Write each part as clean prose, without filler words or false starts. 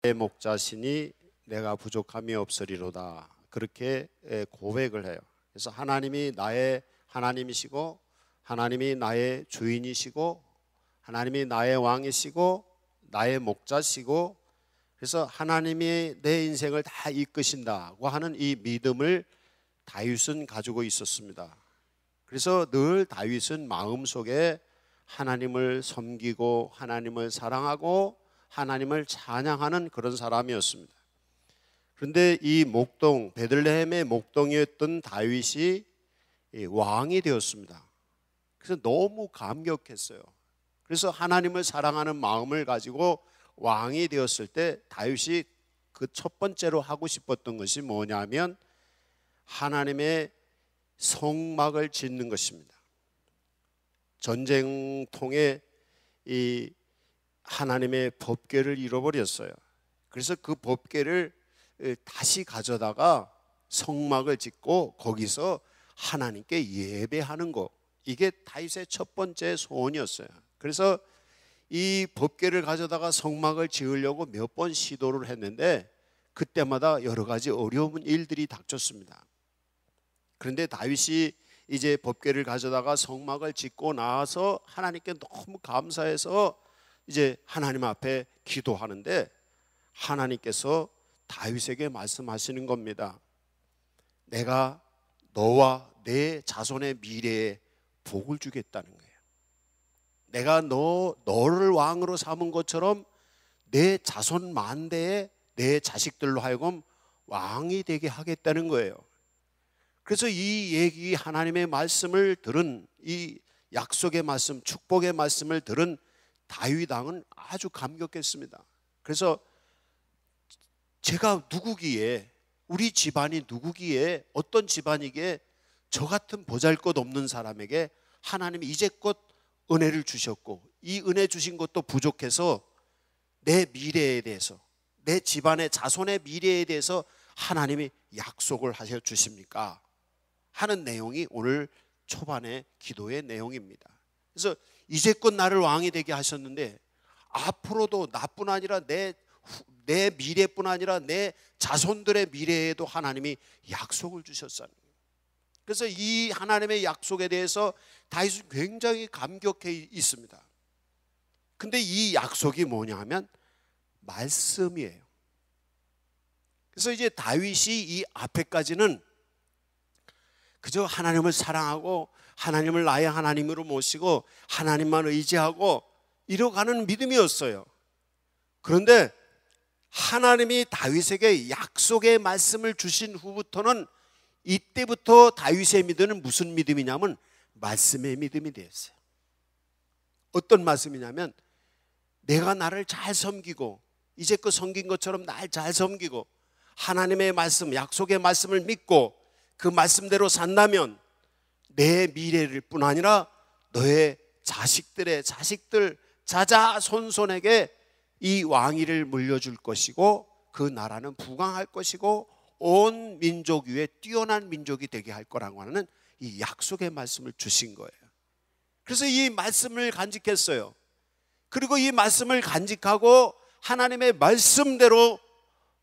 내 목자시니 내가 부족함이 없으리로다. 그렇게 고백을 해요. 그래서 하나님이 나의 하나님이시고, 하나님이 나의 주인이시고, 하나님이 나의 왕이시고, 나의 목자시고, 그래서 하나님이 내 인생을 다 이끄신다고 하는 이 믿음을 다윗은 가지고 있었습니다. 그래서 늘 다윗은 마음속에 하나님을 섬기고 하나님을 사랑하고 하나님을 찬양하는 그런 사람이었습니다. 그런데 이 목동, 베들레헴의 목동이었던 다윗이 왕이 되었습니다. 그래서 너무 감격했어요. 그래서 하나님을 사랑하는 마음을 가지고 왕이 되었을 때 다윗이 그 첫 번째로 하고 싶었던 것이 뭐냐면 하나님의 성막을 짓는 것입니다. 전쟁통에 이 하나님의 법궤를 잃어버렸어요. 그래서 그 법궤를 다시 가져다가 성막을 짓고 거기서 하나님께 예배하는 것, 이게 다윗의 첫 번째 소원이었어요. 그래서 이 법궤를 가져다가 성막을 지으려고 몇 번 시도를 했는데 그때마다 여러 가지 어려운 일들이 닥쳤습니다. 그런데 다윗이 이제 법궤를 가져다가 성막을 짓고 나서 하나님께 너무 감사해서 이제 하나님 앞에 기도하는데 하나님께서 다윗에게 말씀하시는 겁니다. 내가 너와 내 자손의 미래에 복을 주겠다는 거예요. 내가 너를 왕으로 삼은 것처럼 내 자손 만대에 내 자식들로 하여금 왕이 되게 하겠다는 거예요. 그래서 이 얘기, 하나님의 말씀을 들은, 이 약속의 말씀, 축복의 말씀을 들은 다윗 왕은 아주 감격했습니다. 그래서 제가 누구기에, 우리 집안이 누구기에, 어떤 집안이기에 저 같은 보잘것없는 사람에게 하나님이 이제껏 은혜를 주셨고 이 은혜 주신 것도 부족해서 내 미래에 대해서, 내 집안의 자손의 미래에 대해서 하나님이 약속을 하셔 주십니까? 하는 내용이 오늘 초반의 기도의 내용입니다. 그래서 이제껏 나를 왕이 되게 하셨는데 앞으로도 나뿐 아니라 내 미래뿐 아니라 내 자손들의 미래에도 하나님이 약속을 주셨어요. 그래서 이 하나님의 약속에 대해서 다윗은 굉장히 감격해 있습니다. 근데 이 약속이 뭐냐 하면 말씀이에요. 그래서 이제 다윗이 이 앞에까지는 그저 하나님을 사랑하고 하나님을 나의 하나님으로 모시고 하나님만 의지하고 이뤄가는 믿음이었어요. 그런데 하나님이 다윗에게 약속의 말씀을 주신 후부터는 이때부터 다윗의 믿음은 무슨 믿음이냐면 말씀의 믿음이 되었어요. 어떤 말씀이냐면 내가 나를 잘 섬기고 이제껏 섬긴 것처럼 날 잘 섬기고 하나님의 말씀, 약속의 말씀을 믿고 그 말씀대로 산다면 내 미래를 뿐 아니라 너의 자식들의 자식들, 자자손손에게 이 왕위를 물려줄 것이고 그 나라는 부강할 것이고 온 민족 위에 뛰어난 민족이 되게 할 거라고 하는 이 약속의 말씀을 주신 거예요. 그래서 이 말씀을 간직했어요. 그리고 이 말씀을 간직하고 하나님의 말씀대로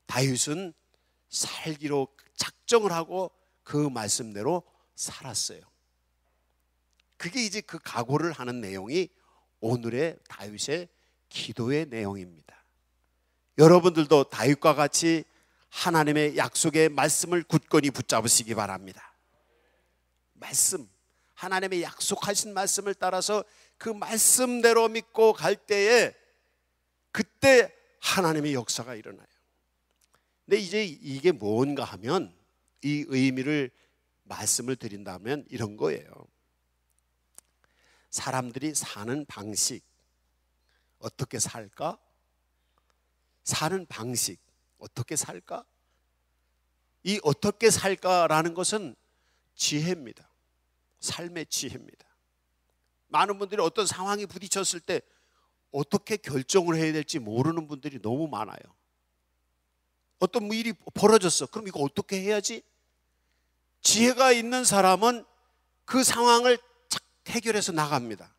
다윗은 살기로 작정을 하고 그 말씀대로 살았어요. 그게 이제 그 각오를 하는 내용이 오늘의 다윗의 기도의 내용입니다. 여러분들도 다윗과 같이 하나님의 약속의 말씀을 굳건히 붙잡으시기 바랍니다. 말씀, 하나님의 약속하신 말씀을 따라서 그 말씀대로 믿고 갈 때에 그때 하나님의 역사가 일어나요. 근데 이제 이게 뭔가 하면 이 의미를 말씀을 드린다면 이런 거예요. 사람들이 사는 방식, 어떻게 살까? 사는 방식, 어떻게 살까? 이 어떻게 살까라는 것은 지혜입니다. 삶의 지혜입니다. 많은 분들이 어떤 상황이 부딪혔을 때 어떻게 결정을 해야 될지 모르는 분들이 너무 많아요. 어떤 일이 벌어졌어. 그럼 이거 어떻게 해야지? 지혜가 있는 사람은 그 상황을 착 해결해서 나갑니다.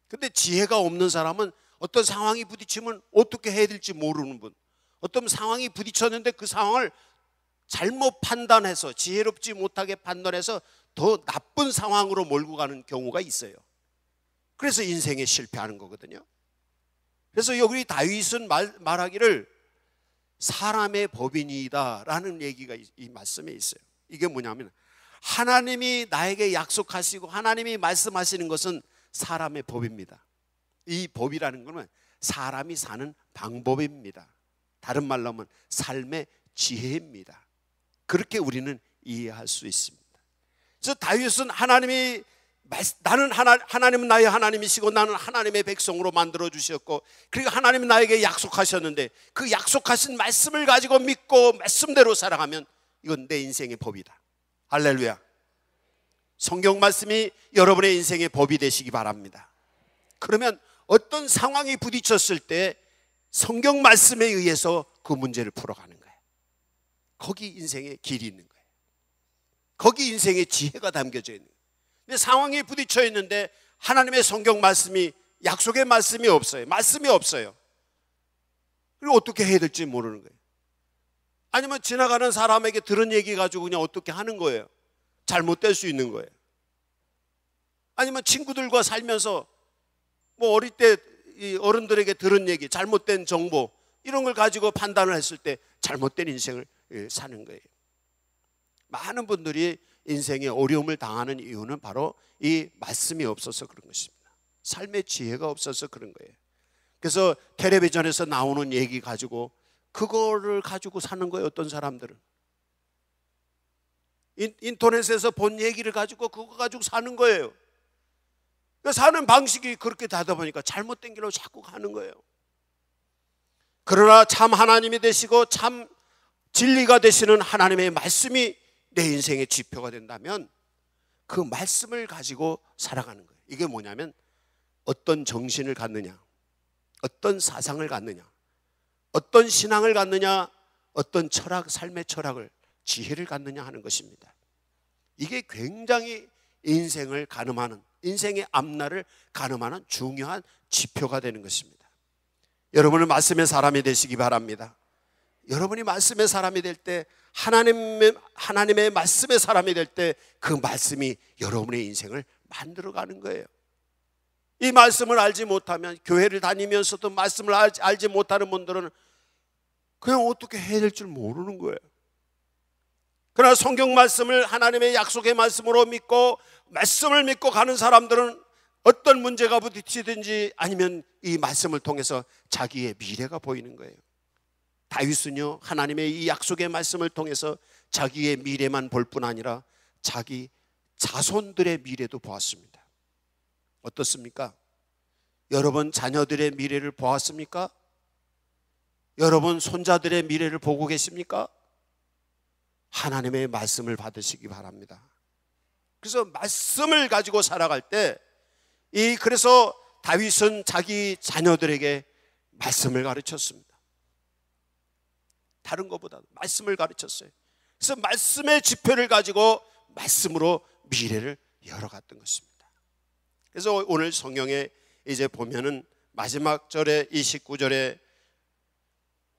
근데 지혜가 없는 사람은 어떤 상황이 부딪히면 어떻게 해야 될지 모르는 분, 어떤 상황이 부딪혔는데 그 상황을 잘못 판단해서 지혜롭지 못하게 판단해서 더 나쁜 상황으로 몰고 가는 경우가 있어요. 그래서 인생에 실패하는 거거든요. 그래서 여기 다윗은 말하기를 사람의 법인이다 라는 얘기가 이 말씀에 있어요. 이게 뭐냐면 하나님이 나에게 약속하시고 하나님이 말씀하시는 것은 사람의 법입니다. 이 법이라는 것은 사람이 사는 방법입니다. 다른 말로 하면 삶의 지혜입니다. 그렇게 우리는 이해할 수 있습니다. 그래서 다윗은 하나님은 나의 하나님이시고 나는 하나님의 백성으로 만들어 주셨고, 그리고 하나님은 나에게 약속하셨는데 그 약속하신 말씀을 가지고 믿고 말씀대로 살아가면 이건 내 인생의 법이다. 할렐루야. 성경 말씀이 여러분의 인생의 법이 되시기 바랍니다. 그러면 어떤 상황이 부딪혔을 때 성경 말씀에 의해서 그 문제를 풀어가는 거예요. 거기 인생의 길이 있는 거예요. 거기 인생의 지혜가 담겨져 있는 거예요. 근데 상황이 부딪혀 있는데 하나님의 성경 말씀이, 약속의 말씀이 없어요. 말씀이 없어요. 그리고 어떻게 해야 될지 모르는 거예요. 아니면 지나가는 사람에게 들은 얘기 가지고 그냥 어떻게 하는 거예요. 잘못될 수 있는 거예요. 아니면 친구들과 살면서 뭐 어릴 때 이 어른들에게 들은 얘기, 잘못된 정보 이런 걸 가지고 판단을 했을 때 잘못된 인생을 사는 거예요. 많은 분들이 인생에 어려움을 당하는 이유는 바로 이 말씀이 없어서 그런 것입니다. 삶의 지혜가 없어서 그런 거예요. 그래서 텔레비전에서 나오는 얘기 가지고 그거를 가지고 사는 거예요. 어떤 사람들은 인터넷에서 본 얘기를 가지고 그거 가지고 사는 거예요. 사는 방식이 그렇게 되다 보니까 잘못된 길로 자꾸 가는 거예요. 그러나 참 하나님이 되시고 참 진리가 되시는 하나님의 말씀이 내 인생의 지표가 된다면 그 말씀을 가지고 살아가는 거예요. 이게 뭐냐면 어떤 정신을 갖느냐, 어떤 사상을 갖느냐, 어떤 신앙을 갖느냐, 어떤 철학, 삶의 철학을, 지혜를 갖느냐 하는 것입니다. 이게 굉장히 인생을 가늠하는, 인생의 앞날을 가늠하는 중요한 지표가 되는 것입니다. 여러분은 말씀의 사람이 되시기 바랍니다. 여러분이 말씀의 사람이 될 때, 하나님의 말씀의 사람이 될 때 그 말씀이 여러분의 인생을 만들어가는 거예요. 이 말씀을 알지 못하면, 교회를 다니면서도 말씀을 알지 못하는 분들은 그냥 어떻게 해야 될 줄 모르는 거예요. 그러나 성경 말씀을 하나님의 약속의 말씀으로 믿고 말씀을 믿고 가는 사람들은 어떤 문제가 부딪히든지 아니면 이 말씀을 통해서 자기의 미래가 보이는 거예요. 다윗은요, 하나님의 이 약속의 말씀을 통해서 자기의 미래만 볼 뿐 아니라 자기 자손들의 미래도 보았습니다. 어떻습니까? 여러분 자녀들의 미래를 보았습니까? 여러분 손자들의 미래를 보고 계십니까? 하나님의 말씀을 받으시기 바랍니다. 그래서 말씀을 가지고 살아갈 때, 그래서 다윗은 자기 자녀들에게 말씀을 가르쳤습니다. 다른 것보다 말씀을 가르쳤어요. 그래서 말씀의 지표를 가지고 말씀으로 미래를 열어갔던 것입니다. 그래서 오늘 성경에 이제 보면은 마지막 절에 29절에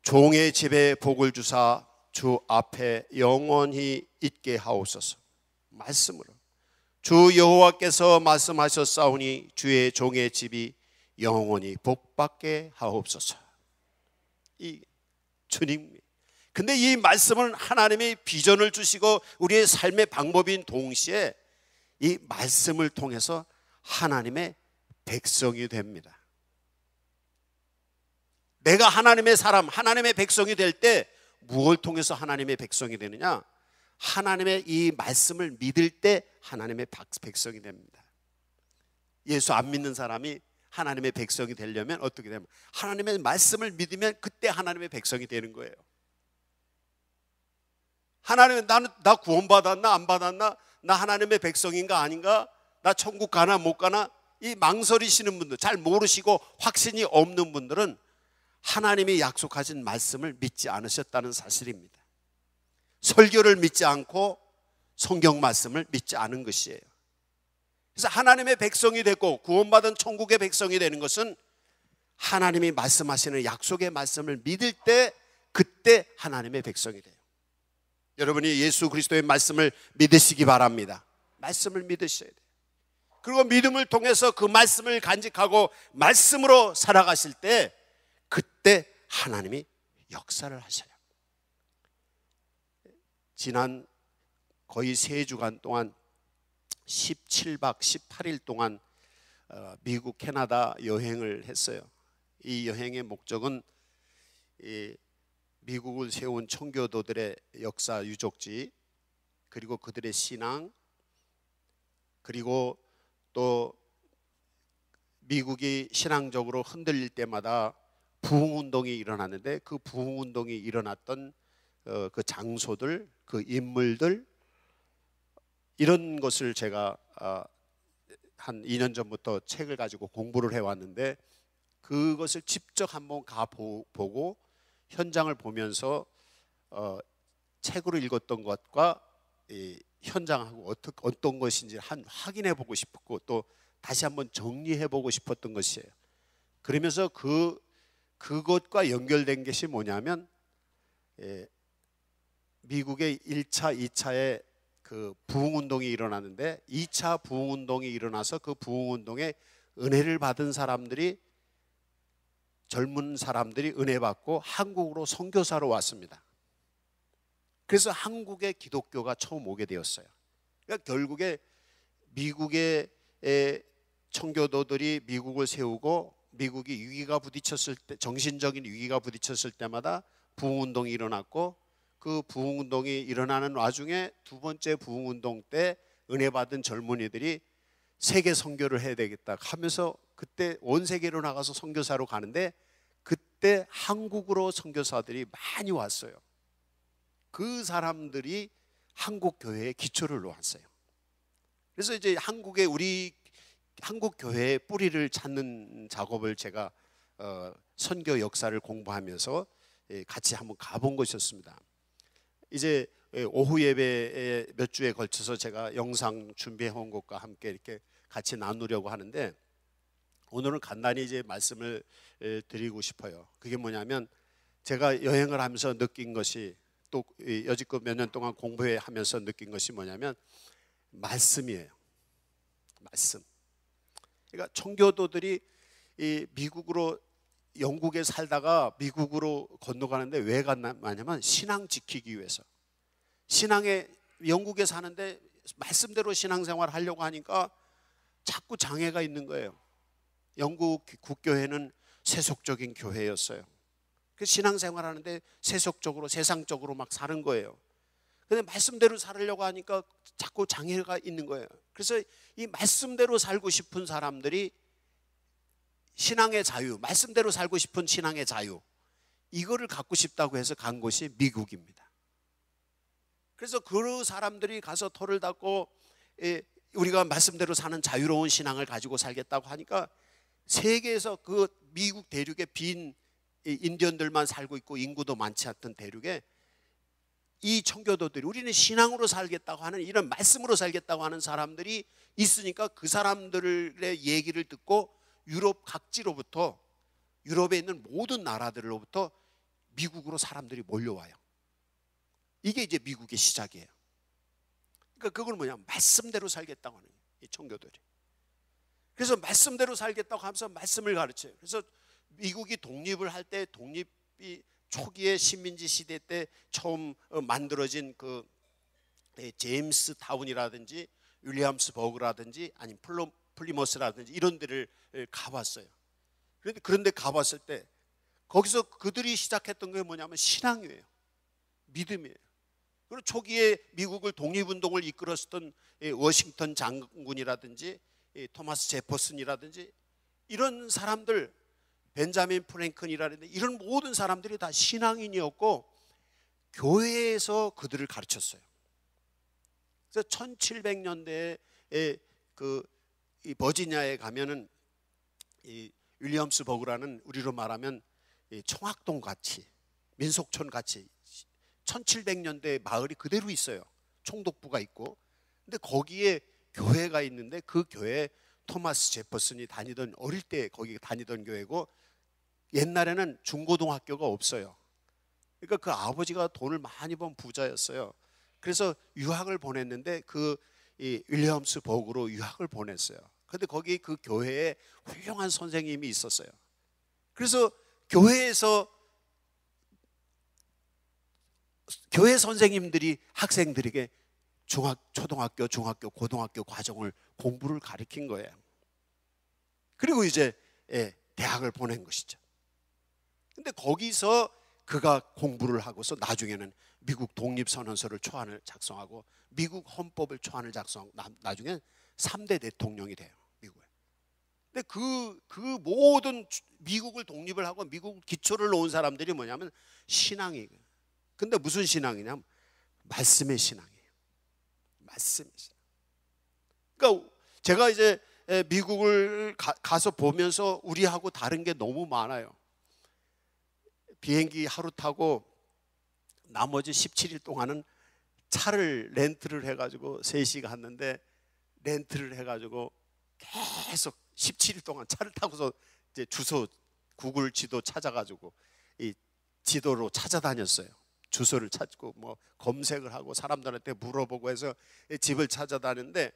종의 집에 복을 주사 주 앞에 영원히 있게 하옵소서. 말씀으로 주 여호와께서 말씀하셨사오니 주의 종의 집이 영원히 복받게 하옵소서. 이 주님, 근데 이 말씀은 하나님이 비전을 주시고 우리의 삶의 방법인 동시에 이 말씀을 통해서 하나님의 백성이 됩니다. 내가 하나님의 사람, 하나님의 백성이 될 때 무엇을 통해서 하나님의 백성이 되느냐? 하나님의 이 말씀을 믿을 때 하나님의 백성이 됩니다. 예수 안 믿는 사람이 하나님의 백성이 되려면 어떻게 되면 하나님의 말씀을 믿으면 그때 하나님의 백성이 되는 거예요. 하나님은 나 구원받았나 안 받았나? 나 하나님의 백성인가 아닌가? 나 천국 가나 못 가나? 이 망설이시는 분들, 잘 모르시고 확신이 없는 분들은 하나님이 약속하신 말씀을 믿지 않으셨다는 사실입니다. 설교를 믿지 않고 성경 말씀을 믿지 않은 것이에요. 그래서 하나님의 백성이 되고 구원받은 천국의 백성이 되는 것은 하나님이 말씀하시는 약속의 말씀을 믿을 때 그때 하나님의 백성이 돼요. 여러분이 예수 그리스도의 말씀을 믿으시기 바랍니다. 말씀을 믿으셔야 돼요. 그리고 믿음을 통해서 그 말씀을 간직하고 말씀으로 살아가실 때 그때 하나님이 역사를 하셔요. 지난 거의 3주간 동안 17박 18일 동안 미국, 캐나다 여행을 했어요. 이 여행의 목적은 미국을 세운 청교도들의 역사 유적지, 그리고 그들의 신앙, 그리고 또 미국이 신앙적으로 흔들릴 때마다 부흥운동이 일어났는데 그 부흥운동이 일어났던 그 장소들, 그 인물들, 이런 것을 제가 한 2년 전부터 책을 가지고 공부를 해왔는데 그것을 직접 한번 가보고 현장을 보면서 책으로 읽었던 것과 현장하고 어떤 것인지 확인해 보고 싶었고 또 다시 한번 정리해 보고 싶었던 것이에요. 그러면서 그것과 연결된 것이 뭐냐면 미국의 1차, 2차의 그 부흥운동이 일어났는데 2차 부흥운동이 일어나서 그 부흥운동에 은혜를 받은 사람들이, 젊은 사람들이 은혜 받고 한국으로 선교사로 왔습니다. 그래서 한국에 기독교가 처음 오게 되었어요. 그러니까 결국에 미국의 청교도들이 미국을 세우고 미국이 위기가 부딪혔을 때, 정신적인 위기가 부딪혔을 때마다 부흥운동이 일어났고 그 부흥운동이 일어나는 와중에 두 번째 부흥운동 때 은혜 받은 젊은이들이 세계 선교를 해야 되겠다 하면서 그때 온 세계로 나가서 선교사로 가는데 그때 한국으로 선교사들이 많이 왔어요. 그 사람들이 한국 교회의 기초를 놓았어요. 그래서 이제 우리 한국 교회의 뿌리를 찾는 작업을 제가 선교 역사를 공부하면서 같이 한번 가본 것이었습니다. 이제 오후 예배에 몇 주에 걸쳐서 제가 영상 준비해 온 것과 함께 이렇게 같이 나누려고 하는데 오늘은 간단히 이제 말씀을 드리고 싶어요. 그게 뭐냐면 제가 여행을 하면서 느낀 것이, 또 여지껏 몇 년 동안 공부해 하면서 느낀 것이 뭐냐면 말씀이에요. 말씀. 그러니까 청교도들이 미국으로, 영국에 살다가 미국으로 건너가는데 왜 갔냐면 신앙 지키기 위해서. 신앙에, 영국에 사는데 말씀대로 신앙생활 하려고 하니까 자꾸 장애가 있는 거예요. 영국 국교회는 세속적인 교회였어요. 그 신앙생활 하는데 세속적으로, 세상적으로 막 사는 거예요. 근데 말씀대로 살으려고 하니까 자꾸 장애가 있는 거예요. 그래서 이 말씀대로 살고 싶은 사람들이 신앙의 자유, 말씀대로 살고 싶은 신앙의 자유, 이거를 갖고 싶다고 해서 간 곳이 미국입니다. 그래서 그 사람들이 가서 터를 닫고 우리가 말씀대로 사는 자유로운 신앙을 가지고 살겠다고 하니까 세계에서 그 미국 대륙에 빈 인디언들만 살고 있고 인구도 많지 않던 대륙에 이 청교도들이 우리는 신앙으로 살겠다고 하는, 이런 말씀으로 살겠다고 하는 사람들이 있으니까 그 사람들의 얘기를 듣고 유럽 각지로부터, 유럽에 있는 모든 나라들로부터 미국으로 사람들이 몰려와요. 이게 이제 미국의 시작이에요. 그러니까 그건 뭐냐, 말씀대로 살겠다고 하는 거예요, 이 청교도들이. 그래서 말씀대로 살겠다고 하면서 말씀을 가르쳐요. 그래서 미국이 독립을 할 때, 독립이 초기의 식민지 시대 때 처음 만들어진 그 제임스 타운이라든지 윌리엄스버그라든지 아니면 플리머스라든지 이런 데를 가봤어요. 그런데 가봤을 때 거기서 그들이 시작했던 게 뭐냐면 신앙이에요. 믿음이에요. 그리고 초기에 미국을 독립운동을 이끌었던 워싱턴 장군이라든지 토마스 제퍼슨이라든지 이런 사람들, 벤자민 프랭클이라든지 이런 모든 사람들이 다 신앙인이었고 교회에서 그들을 가르쳤어요. 그래서 1700년대에 이 버지니아에 가면은 이 윌리엄스 버그라는, 우리로 말하면 청학동 같이, 민속촌 같이 1700년대 마을이 그대로 있어요. 총독부가 있고. 근데 거기에 교회가 있는데 그 교회 토마스 제퍼슨이 다니던, 어릴 때 거기 다니던 교회고, 옛날에는 중고등학교가 없어요. 그러니까 그 아버지가 돈을 많이 번 부자였어요. 그래서 유학을 보냈는데 이 윌리엄스버그로 유학을 보냈어요. 근데 거기 그 교회에 훌륭한 선생님이 있었어요. 그래서 교회에서 교회 선생님들이 학생들에게 초등학교, 중학교, 고등학교 과정을 공부를 가르친 거예요. 그리고 이제 대학을 보낸 것이죠. 근데 거기서 그가 공부를 하고서 나중에는 미국 독립선언서를 초안을 작성하고 미국 헌법을 초안을 작성하고 나중에 3대 대통령이 돼요, 미국에. 근데 그 모든 미국을 독립을 하고 미국 기초를 놓은 사람들이 뭐냐면 신앙이에요. 근데 무슨 신앙이냐면 말씀의 신앙이에요. 말씀의 신앙. 그러니까 제가 이제 미국을 가서 보면서 우리하고 다른 게 너무 많아요. 비행기 하루 타고 나머지 17일 동안은 차를 렌트를 해가지고 3시간 갔는데 렌트를 해가지고 계속 17일 동안 차를 타고서 이제 주소 구글 지도 찾아가지고 이 지도로 찾아다녔어요. 주소를 찾고 뭐 검색을 하고 사람들한테 물어보고 해서 집을 찾아다녔는데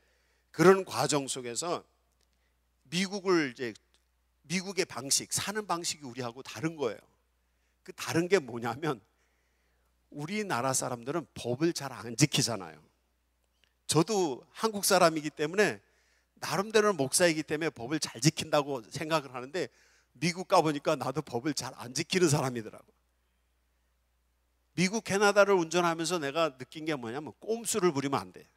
그런 과정 속에서 미국의 방식, 사는 방식이 우리하고 다른 거예요. 그 다른 게 뭐냐면 우리나라 사람들은 법을 잘 안 지키잖아요. 저도 한국 사람이기 때문에 나름대로는 목사이기 때문에 법을 잘 지킨다고 생각을 하는데 미국 가보니까 나도 법을 잘 안 지키는 사람이더라고. 미국 캐나다를 운전하면서 내가 느낀 게 뭐냐면 꼼수를 부리면 안 돼.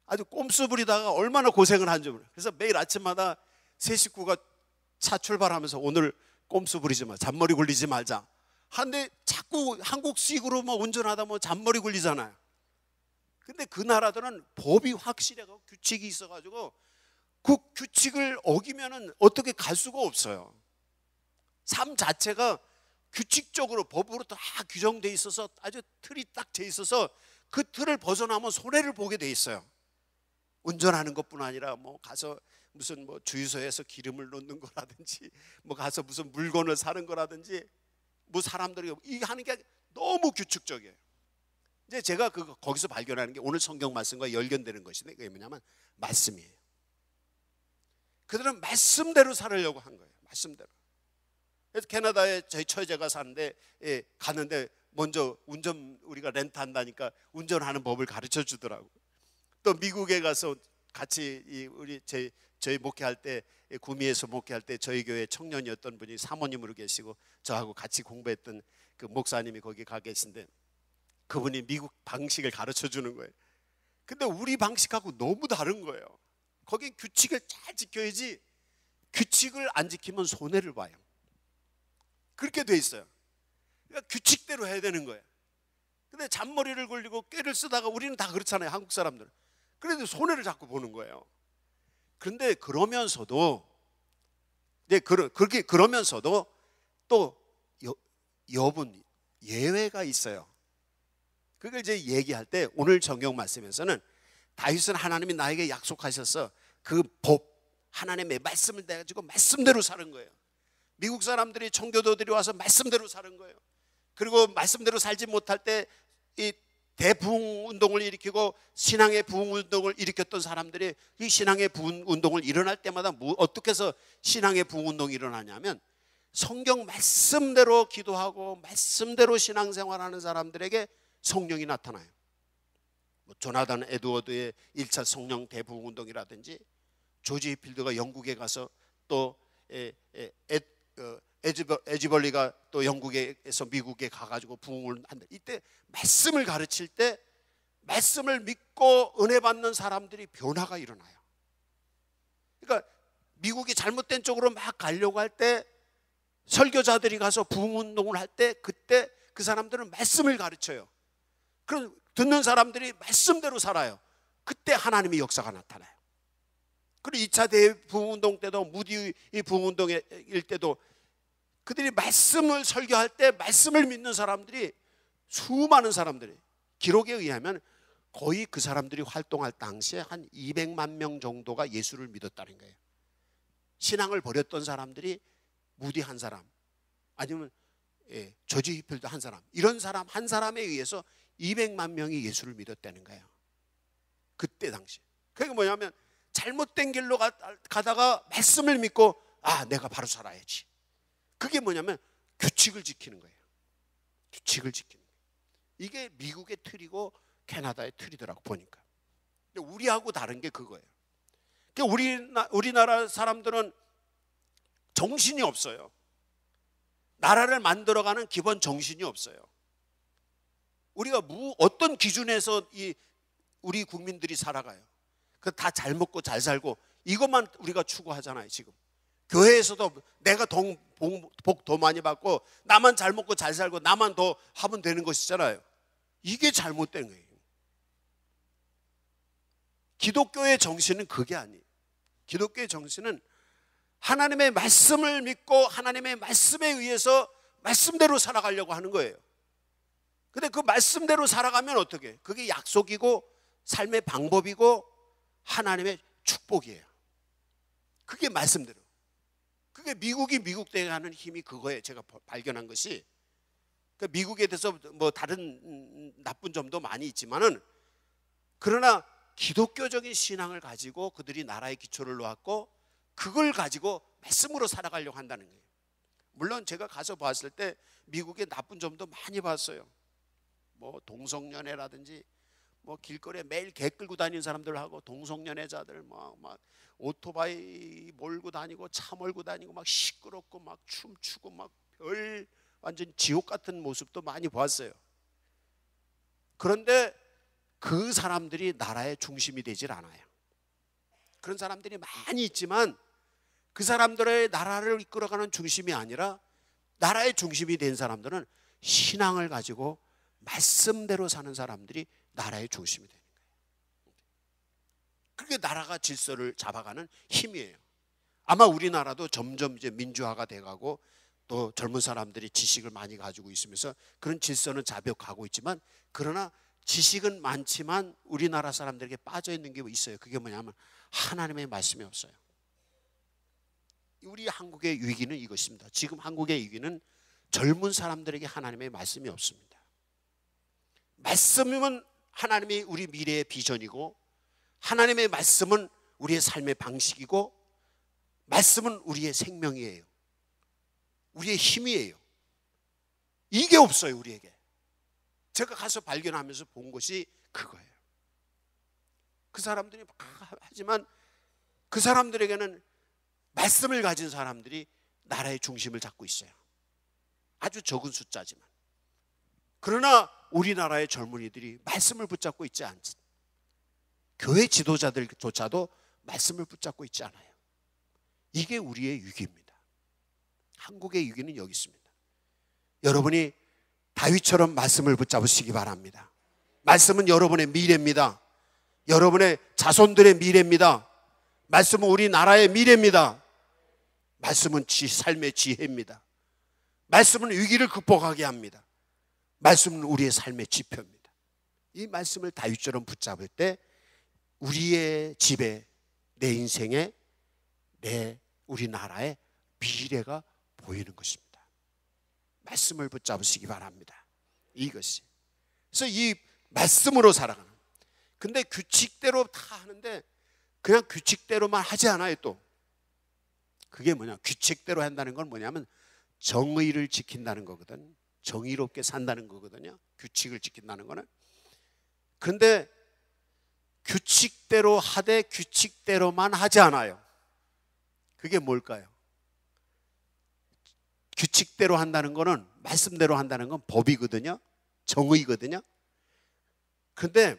아주 꼼수 부리다가 얼마나 고생을 한지 몰라요. 그래서 매일 아침마다 세 식구가 차 출발하면서 오늘 꼼수 부리지 마, 잔머리 굴리지 말자 하는데 자꾸 한국식으로 뭐 운전하다 뭐 잔머리 굴리잖아요. 근데 그 나라들은 법이 확실하고 규칙이 있어가지고 그 규칙을 어기면은 어떻게 갈 수가 없어요. 삶 자체가 규칙적으로 법으로 다 규정돼 있어서 아주 틀이 딱 돼 있어서 그 틀을 벗어나면 손해를 보게 돼 있어요. 운전하는 것뿐 아니라 뭐 가서 무슨 뭐 주유소에서 기름을 넣는 거라든지 뭐 가서 무슨 물건을 사는 거라든지 뭐 사람들이 이 하는 게 너무 규칙적이에요. 이제 제가 거기서 발견하는 게 오늘 성경 말씀과 연결되는 것인데 그게 뭐냐면 말씀이에요. 그들은 말씀대로 살으려고 한 거예요. 말씀대로. 그래서 캐나다에 저희 처제가 사는데 갔는데 먼저 우리가 렌트한다니까 운전하는 법을 가르쳐 주더라고. 또 미국에 가서 같이 저희 목회할 때 구미에서 목회할 때 저희 교회 청년이었던 분이 사모님으로 계시고 저하고 같이 공부했던 그 목사님이 거기 가 계신데 그분이 미국 방식을 가르쳐 주는 거예요. 근데 우리 방식하고 너무 다른 거예요. 거긴 규칙을 잘 지켜야지 규칙을 안 지키면 손해를 봐요. 그렇게 돼 있어요. 그러니까 규칙대로 해야 되는 거예요. 근데 잔머리를 굴리고 꾀를 쓰다가 우리는 다 그렇잖아요. 한국 사람들은. 그래도 손해를 자꾸 보는 거예요. 그런데 그러면서도 그러면서도 또 여분 예외가 있어요. 그걸 이제 얘기할 때 오늘 성경 말씀에서는 다윗은 하나님이 나에게 약속하셔서 그 법 하나님의 말씀을 내가지고 말씀대로 사는 거예요. 미국 사람들이 청교도들이 와서 말씀대로 사는 거예요. 그리고 말씀대로 살지 못할 때 이 대부흥 운동을 일으키고 신앙의 부흥 운동을 일으켰던 사람들이 이 신앙의 부흥 운동을 일어날 때마다 어떻게 해서 신앙의 부흥 운동이 일어나냐면 성경 말씀대로 기도하고 말씀대로 신앙생활하는 사람들에게 성령이 나타나요. 조나단 에드워드의 1차 성령 대부흥 운동이라든지 조지 필드가 영국에 가서 또 에지벌리가 또 영국에서 미국에 가가지고 부흥을 한다. 이때 말씀을 가르칠 때 말씀을 믿고 은혜 받는 사람들이 변화가 일어나요. 그러니까 미국이 잘못된 쪽으로 막 가려고 할 때 설교자들이 가서 부흥 운동을 할 때 그때 그 사람들은 말씀을 가르쳐요. 그럼 듣는 사람들이 말씀대로 살아요. 그때 하나님의 역사가 나타나요. 그리고 2차 대부흥운동 때도 무디 부흥운동일 때도 그들이 말씀을 설교할 때 말씀을 믿는 사람들이 수많은 사람들이 기록에 의하면 거의 그 사람들이 활동할 당시에 한 200만 명 정도가 예수를 믿었다는 거예요. 신앙을 버렸던 사람들이 무디 한 사람 아니면 조지 히필드 한 사람, 이런 사람 한 사람에 의해서 200만 명이 예수를 믿었다는 거예요. 그때 당시. 그게 뭐냐면 잘못된 길로 가다가 말씀을 믿고 내가 바로 살아야지. 그게 뭐냐면 규칙을 지키는 거예요. 규칙을 지키는 거예요. 이게 미국의 틀이고 캐나다의 틀이더라고 보니까. 근데 우리하고 다른 게 그거예요. 우리나라 사람들은 정신이 없어요. 나라를 만들어가는 기본 정신이 없어요. 우리가 어떤 기준에서 우리 국민들이 살아가요? 그 다 잘 먹고 잘 살고 이것만 우리가 추구하잖아요. 지금 교회에서도 내가 복 더 많이 받고 나만 잘 먹고 잘 살고 나만 더 하면 되는 것이잖아요. 이게 잘못된 거예요. 기독교의 정신은 그게 아니에요. 기독교의 정신은 하나님의 말씀을 믿고 하나님의 말씀에 의해서 말씀대로 살아가려고 하는 거예요. 근데 그 말씀대로 살아가면 어떻게? 그게 약속이고 삶의 방법이고 하나님의 축복이에요. 그게 말씀대로. 그게 미국이 미국 되게 하는 힘이 그거예요. 제가 발견한 것이. 그러니까 미국에 대해서 뭐 다른 나쁜 점도 많이 있지만은, 그러나 기독교적인 신앙을 가지고 그들이 나라의 기초를 놓았고 그걸 가지고 말씀으로 살아가려고 한다는 거예요. 물론 제가 가서 봤을 때 미국의 나쁜 점도 많이 봤어요. 뭐 동성연애라든지 뭐 길거리에 매일 개 끌고 다니는 사람들하고 동성연애자들 막 오토바이 몰고 다니고 차 몰고 다니고 막 시끄럽고 막 춤추고 막 별 완전 지옥 같은 모습도 많이 봤어요. 그런데 그 사람들이 나라의 중심이 되질 않아요. 그런 사람들이 많이 있지만 그 사람들의 나라를 이끌어가는 중심이 아니라 나라의 중심이 된 사람들은 신앙을 가지고 말씀대로 사는 사람들이 나라의 중심이 되는 거예요. 그게 나라가 질서를 잡아가는 힘이에요. 아마 우리나라도 점점 이제 민주화가 돼가고 또 젊은 사람들이 지식을 많이 가지고 있으면서 그런 질서는 잡혀가고 있지만, 그러나 지식은 많지만 우리나라 사람들에게 빠져 있는 게 있어요. 그게 뭐냐면 하나님의 말씀이 없어요. 우리 한국의 위기는 이것입니다. 지금 한국의 위기는 젊은 사람들에게 하나님의 말씀이 없습니다. 말씀은 하나님이 우리 미래의 비전이고, 하나님의 말씀은 우리의 삶의 방식이고, 말씀은 우리의 생명이에요. 우리의 힘이에요. 이게 없어요, 우리에게. 제가 가서 발견하면서 본 것이 그거예요. 그 사람들이 하지만 그 사람들에게는 말씀을 가진 사람들이 나라의 중심을 잡고 있어요. 아주 적은 숫자지만. 그러나 우리나라의 젊은이들이 말씀을 붙잡고 있지 않지. 교회 지도자들조차도 말씀을 붙잡고 있지 않아요. 이게 우리의 위기입니다. 한국의 위기는 여기 있습니다. 여러분이 다윗처럼 말씀을 붙잡으시기 바랍니다. 말씀은 여러분의 미래입니다. 여러분의 자손들의 미래입니다. 말씀은 우리나라의 미래입니다. 말씀은 삶의 지혜입니다. 말씀은 위기를 극복하게 합니다. 말씀은 우리의 삶의 지표입니다. 이 말씀을 다윗처럼 붙잡을 때 우리의 집에, 내 인생에, 우리나라의 미래가 보이는 것입니다. 말씀을 붙잡으시기 바랍니다. 이것이. 그래서 이 말씀으로 살아가는. 근데 규칙대로 다 하는데 그냥 규칙대로만 하지 않아요. 또 그게 뭐냐, 규칙대로 한다는 건 뭐냐면 정의를 지킨다는 거거든. 정의롭게 산다는 거거든요. 규칙을 지킨다는 거는. 그런데 규칙대로 하되 규칙대로만 하지 않아요. 그게 뭘까요? 규칙대로 한다는 거는, 말씀대로 한다는 건 법이거든요. 정의거든요. 그런데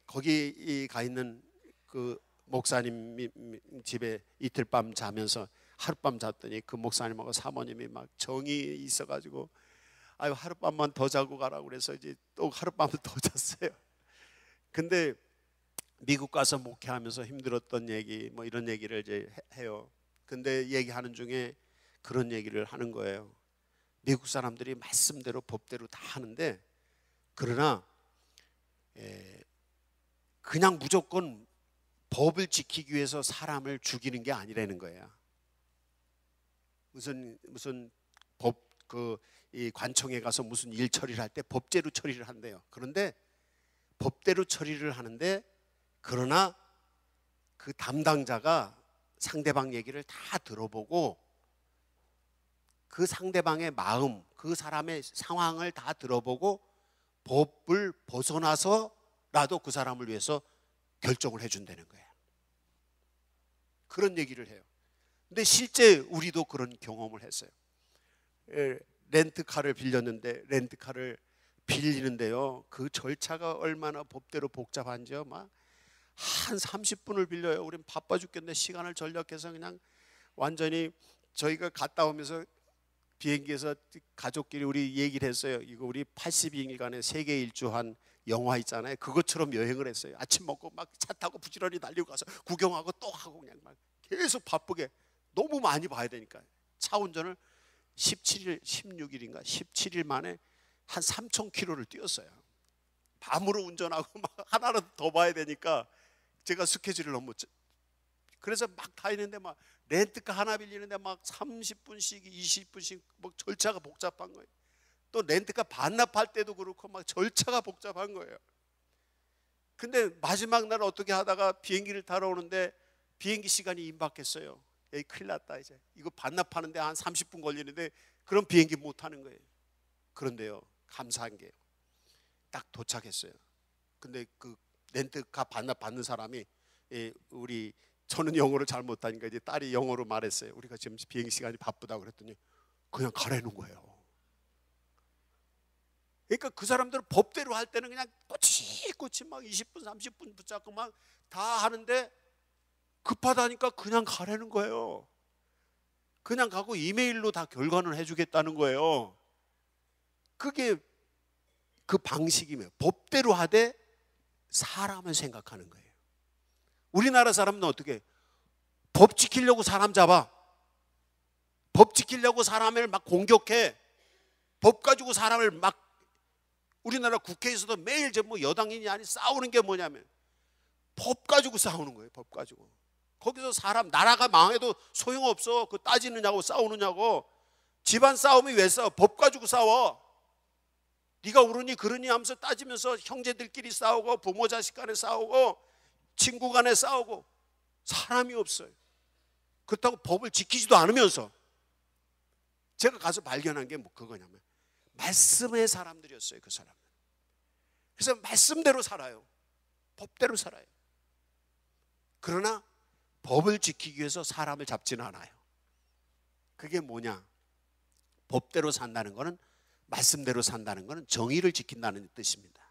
거기 가 있는 그 목사님 집에 이틀 밤 자면서 하룻밤 잤더니 그 목사님하고 사모님이 막 정이 있어가지고 하룻밤만 더 자고 가라고 그래서 이제 또 하룻밤을 더 잤어요. 근데 미국 가서 목회하면서 힘들었던 얘기 뭐 이런 얘기를 이제 해요. 근데 얘기하는 중에 그런 얘기를 하는 거예요. 미국 사람들이 말씀대로 법대로 다 하는데, 그러나 그냥 무조건 법을 지키기 위해서 사람을 죽이는 게 아니라는 거예요. 무슨 법, 이 관청에 가서 무슨 일 처리를 할 때 법대로 처리를 한대요. 그런데 법대로 처리를 하는데, 그러나 그 담당자가 상대방 얘기를 다 들어보고 그 상대방의 마음, 그 사람의 상황을 다 들어보고 법을 벗어나서라도 그 사람을 위해서 결정을 해준다는 거예요. 그런 얘기를 해요. 근데 실제 우리도 그런 경험을 했어요. 렌트카를 빌렸는데, 렌트카를 빌리는데요, 그 절차가 얼마나 법대로 복잡한지요. 막 한 30분을 빌려요. 우린 바빠 죽겠는데 시간을 전략해서 그냥 완전히, 저희가 갔다 오면서 비행기에서 가족끼리 우리 얘기를 했어요. 이거 우리 82일간의 세계 일주한 영화 있잖아요. 그것처럼 여행을 했어요. 아침 먹고 막 차 타고 부지런히 달리고 가서 구경하고 또 하고, 그냥 막 계속 바쁘게, 너무 많이 봐야 되니까. 차 운전을 17일, 16일인가 17일 만에 한 3,000km를 뛰었어요. 밤으로 운전하고 막 하나라도 더 봐야 되니까 제가 스케줄을 너무, 그래서 막 다니는데 막 렌트카 하나 빌리는데 막 30분씩 20분씩 막 절차가 복잡한 거예요. 또 렌트카 반납할 때도 그렇고 막 절차가 복잡한 거예요. 근데 마지막 날 어떻게 하다가 비행기를 타러 오는데 비행기 시간이 임박했어요. 에이, 큰일 났다. 이제 이거 반납하는데 한 30분 걸리는데 그럼 비행기 못 타는 거예요. 그런데요, 감사한 게 딱 도착했어요. 근데 그 렌트카 반납 받는 사람이, 저는 영어를 잘 못하니까 이제 딸이 영어로 말했어요. 우리가 지금 비행기 시간이 바쁘다고 그랬더니 그냥 가라는 거예요. 그러니까 그 사람들은 법대로 할 때는 그냥 꼬치꼬치 막 20분 30분 붙잡고 막 다 하는데, 급하다니까 그냥 가라는 거예요. 그냥 가고 이메일로 다 결과는 해주겠다는 거예요. 그게 그 방식이면 법대로 하되 사람을 생각하는 거예요. 우리나라 사람은 어떻게 법 지키려고 사람 잡아, 법 지키려고 사람을 막 공격해, 법 가지고 사람을 막, 우리나라 국회에서도 매일 뭐 여당이니 아니 싸우는 게 뭐냐면 법 가지고 싸우는 거예요. 법 가지고. 거기서 사람, 나라가 망해도 소용없어. 그 따지느냐고 싸우느냐고. 집안 싸움이 왜 싸워? 법 가지고 싸워. 네가 옳으니 그러니 하면서 따지면서 형제들끼리 싸우고 부모 자식 간에 싸우고 친구 간에 싸우고, 사람이 없어요. 그렇다고 법을 지키지도 않으면서. 제가 가서 발견한 게 뭐 그거냐면 말씀의 사람들이었어요. 그 사람은. 그래서 말씀대로 살아요. 법대로 살아요. 그러나 법을 지키기 위해서 사람을 잡지는 않아요. 그게 뭐냐? 법대로 산다는 것은, 말씀대로 산다는 것은 정의를 지킨다는 뜻입니다.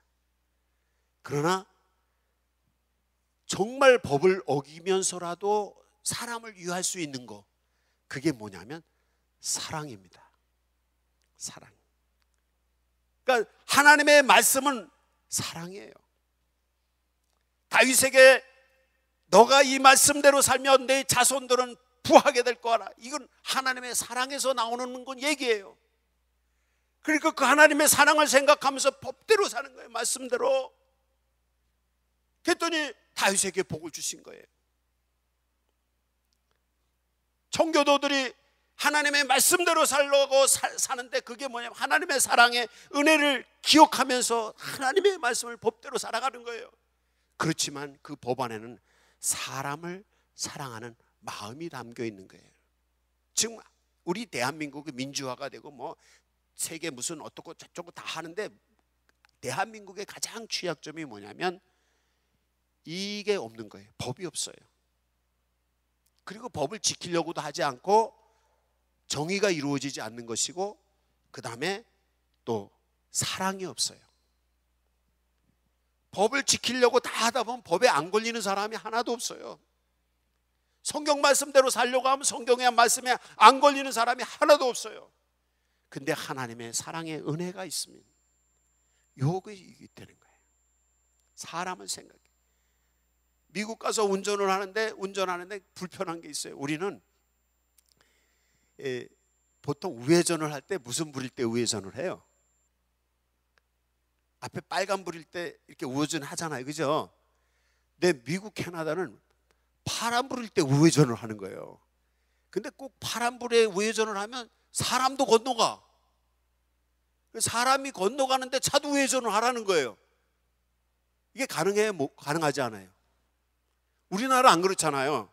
그러나 정말 법을 어기면서라도 사람을 위할 수 있는 거, 그게 뭐냐면 사랑입니다. 사랑. 그러니까 하나님의 말씀은 사랑이에요. 다윗에게 너가 이 말씀대로 살면 내 자손들은 부하게 될 거라. 이건 하나님의 사랑에서 나오는 건 얘기예요. 그러니까 그 하나님의 사랑을 생각하면서 법대로 사는 거예요. 말씀대로. 그랬더니 다윗에게 복을 주신 거예요. 청교도들이 하나님의 말씀대로 살려고 사는데, 그게 뭐냐면 하나님의 사랑의 은혜를 기억하면서 하나님의 말씀을 법대로 살아가는 거예요. 그렇지만 그 법 안에는 사람을 사랑하는 마음이 담겨 있는 거예요. 지금 우리 대한민국이 민주화가 되고 뭐 세계 무슨 어떻고 저쩌고 다 하는데, 대한민국의 가장 취약점이 뭐냐면 이게 없는 거예요. 법이 없어요. 그리고 법을 지키려고도 하지 않고 정의가 이루어지지 않는 것이고, 그 다음에 또 사랑이 없어요. 법을 지키려고 다 하다 보면 법에 안 걸리는 사람이 하나도 없어요. 성경 말씀대로 살려고 하면 성경의 말씀에 안 걸리는 사람이 하나도 없어요. 근데 하나님의 사랑의 은혜가 있으면 요게 되는 거예요. 사람을 생각해. 미국 가서 운전하는데 불편한 게 있어요. 우리는 보통 우회전을 할 때 무슨 불일 때 우회전을 해요? 앞에 빨간 불일 때 이렇게 우회전 하잖아요. 그죠? 근데 미국, 캐나다는 파란 불일 때 우회전을 하는 거예요. 근데 꼭 파란 불에 우회전을 하면 사람도 건너가. 사람이 건너가는데 차도 우회전을 하라는 거예요. 이게 가능해요? 가능하지 않아요? 우리나라 안 그렇잖아요.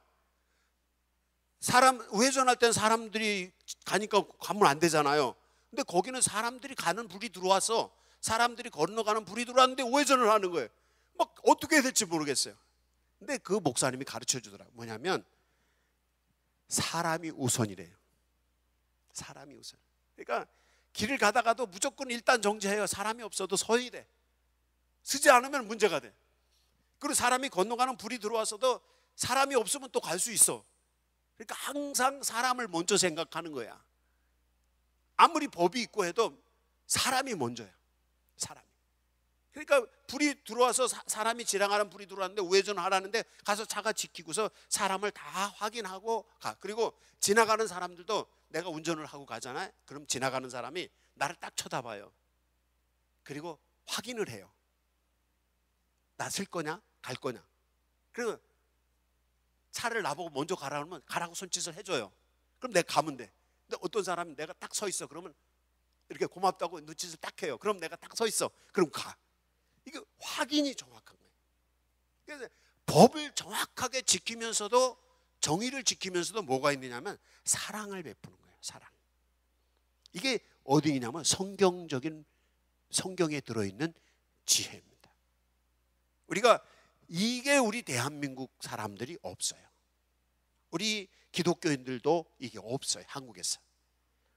사람 우회전할 때는 사람들이 가니까 가면 안 되잖아요. 근데 거기는 사람들이 가는 불이 들어와서 사람들이 건너가는 불이 들어왔는데 우회전을 하는 거예요. 막 어떻게 해야 될지 모르겠어요. 근데 그 목사님이 가르쳐 주더라고요. 뭐냐면 사람이 우선이래요. 사람이 우선. 그러니까 길을 가다가도 무조건 일단 정지해요. 사람이 없어도 서야 돼. 서지 않으면 문제가 돼. 그리고 사람이 건너가는 불이 들어와서도 사람이 없으면 또 갈 수 있어. 그러니까 항상 사람을 먼저 생각하는 거야. 아무리 법이 있고 해도 사람이 먼저야. 사람이. 그러니까 불이 들어와서 사람이 지나가는 불이 들어왔는데 우회전하라는데 가서 차가 지키고서 사람을 다 확인하고 가. 그리고 지나가는 사람들도 내가 운전을 하고 가잖아요. 그럼 지나가는 사람이 나를 딱 쳐다봐요. 그리고 확인을 해요. 나 쓸 거냐? 갈 거냐? 그리고 차를 나보고 먼저 가라 그러면 가라고 손짓을 해줘요. 그럼 내가 가면 돼. 근데 어떤 사람은 내가 딱 서 있어. 그러면 이렇게 고맙다고 눈짓을 딱 해요. 그럼 내가 딱 서 있어. 그럼 가. 이게 확인이 정확한 거예요. 그래서 법을 정확하게 지키면서도 정의를 지키면서도 뭐가 있느냐면 사랑을 베푸는 거예요. 사랑. 이게 어디 있냐면 성경에 들어있는 지혜입니다. 우리가 이게 우리 대한민국 사람들이 없어요. 우리 기독교인들도 이게 없어요. 한국에서.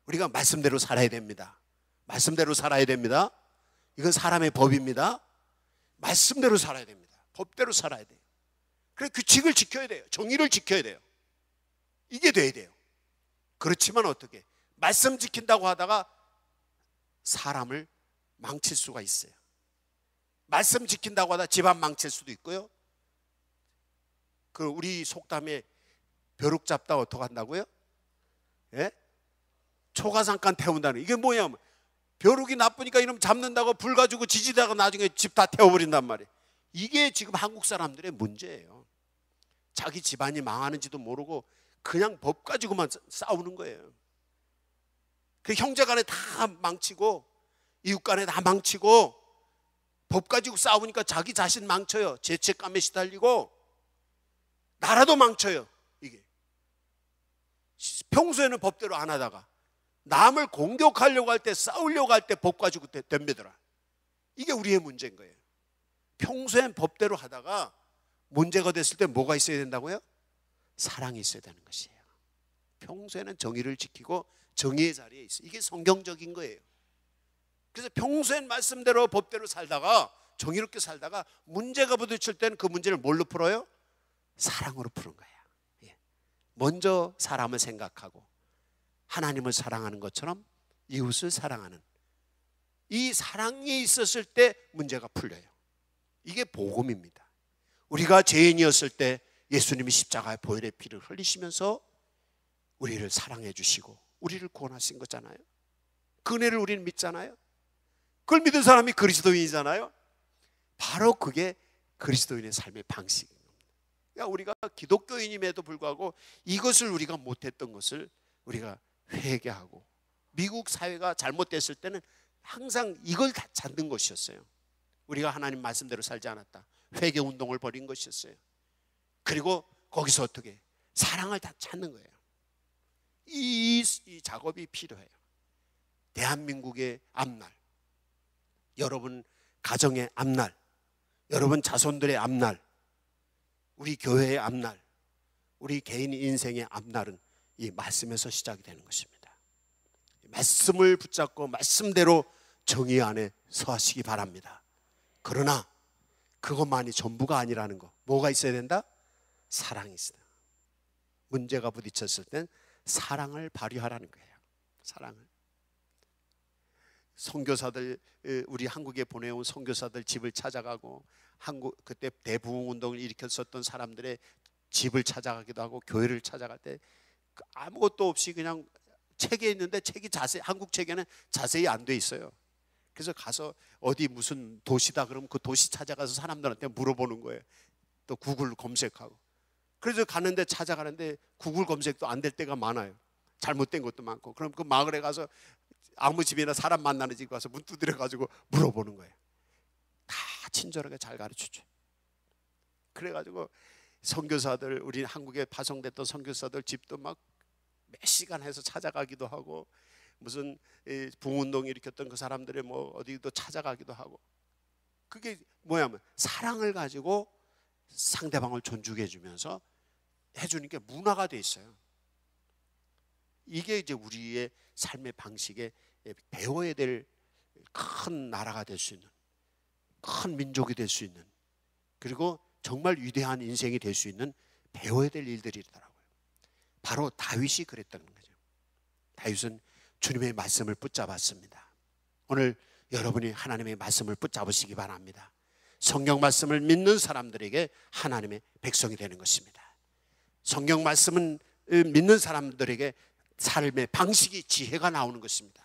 우리가 말씀대로 살아야 됩니다. 말씀대로 살아야 됩니다. 이건 사람의 법입니다. 말씀대로 살아야 됩니다. 법대로 살아야 돼요. 그래서 규칙을 지켜야 돼요. 정의를 지켜야 돼요. 이게 돼야 돼요. 그렇지만 어떻게? 말씀 지킨다고 하다가 사람을 망칠 수가 있어요. 말씀 지킨다고 하다 집안 망칠 수도 있고요. 그 우리 속담에 벼룩 잡다 어떻게 한다고요? 예? 초가삼간 태운다는. 이게 뭐냐? 벼룩이 나쁘니까 이놈 잡는다고 불 가지고 지지다가 나중에 집 다 태워버린단 말이에요. 이게 지금 한국 사람들의 문제예요. 자기 집안이 망하는지도 모르고 그냥 법 가지고만 싸우는 거예요. 그 형제 간에 다 망치고 이웃 간에 다 망치고 법 가지고 싸우니까 자기 자신 망쳐요. 죄책감에 시달리고 나라도 망쳐요. 이게 평소에는 법대로 안 하다가 남을 공격하려고 할 때, 싸우려고 할 때 법 가지고 덤벼들어. 이게 우리의 문제인 거예요. 평소엔 법대로 하다가 문제가 됐을 때 뭐가 있어야 된다고요? 사랑이 있어야 되는 것이에요. 평소에는 정의를 지키고 정의의 자리에 있어요. 이게 성경적인 거예요. 그래서 평소엔 말씀대로 법대로 살다가 정의롭게 살다가 문제가 부딪힐 때는 그 문제를 뭘로 풀어요? 사랑으로 푸는 거예요. 먼저 사람을 생각하고 하나님을 사랑하는 것처럼 이웃을 사랑하는 이 사랑이 있었을 때 문제가 풀려요. 이게 복음입니다. 우리가 죄인이었을 때 예수님이 십자가의 보혈의 피를 흘리시면서 우리를 사랑해 주시고 우리를 구원하신 거잖아요. 그 은혜를 우리는 믿잖아요. 그걸 믿은 사람이 그리스도인이잖아요. 바로 그게 그리스도인의 삶의 방식인 겁니다. 그러니까 우리가 기독교인임에도 불구하고 이것을 우리가 못했던 것을 우리가 회개하고, 미국 사회가 잘못됐을 때는 항상 이걸 다 찾는 것이었어요. 우리가 하나님 말씀대로 살지 않았다. 회개 운동을 벌인 것이었어요. 그리고 거기서 어떻게 사랑을 다 찾는 거예요. 이 작업이 필요해요. 대한민국의 앞날, 여러분 가정의 앞날, 여러분 자손들의 앞날, 우리 교회의 앞날, 우리 개인 인생의 앞날은 이 말씀에서 시작이 되는 것입니다. 말씀을 붙잡고 말씀대로 정의 안에 서하시기 바랍니다. 그러나 그것만이 전부가 아니라는 거. 뭐가 있어야 된다? 사랑이 있어야 된다. 문제가 부딪혔을 땐 사랑을 발휘하라는 거예요. 사랑을. 선교사들, 우리 한국에 보내온 선교사들 집을 찾아가고, 그때 대부흥 운동을 일으켰었던 사람들의 집을 찾아가기도 하고, 교회를 찾아갈 때 아무것도 없이 그냥 책에 있는데 책이 자세히, 한국 책에는 자세히 안 돼 있어요. 그래서 가서 어디 무슨 도시다 그러면 그 도시 찾아가서 사람들한테 물어보는 거예요. 또 구글 검색하고. 그래서 가는데, 찾아가는데 구글 검색도 안 될 때가 많아요. 잘못된 것도 많고. 그럼 그 마을에 가서 아무 집이나 사람 만나는 집 가서 문 두드려 가지고 물어보는 거예요. 다 친절하게 잘 가르쳐줘요. 그래가지고 선교사들, 우리 한국에 파송됐던 선교사들 집도 막 몇 시간 해서 찾아가기도 하고, 무슨 붕운동 일으켰던 그 사람들의 뭐 어디도 찾아가기도 하고. 그게 뭐냐면 사랑을 가지고 상대방을 존중해 주면서 해주는 게 문화가 돼 있어요. 이게 이제 우리의 삶의 방식에 배워야 될 큰 나라가 될 수 있는, 큰 민족이 될 수 있는, 그리고 정말 위대한 인생이 될 수 있는 배워야 될 일들이더라고요. 바로 다윗이 그랬다는 거죠. 다윗은 주님의 말씀을 붙잡았습니다. 오늘 여러분이 하나님의 말씀을 붙잡으시기 바랍니다. 성경 말씀을 믿는 사람들에게 하나님의 백성이 되는 것입니다. 성경 말씀은 믿는 사람들에게 삶의 방식이, 지혜가 나오는 것입니다.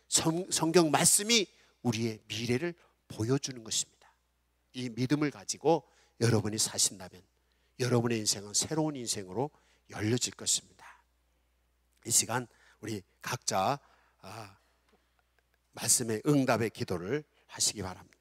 성경 말씀이 우리의 미래를 보여주는 것입니다. 이 믿음을 가지고 여러분이 사신다면 여러분의 인생은 새로운 인생으로 열려질 것입니다. 이 시간 우리 각자 말씀의 응답의 기도를 하시기 바랍니다.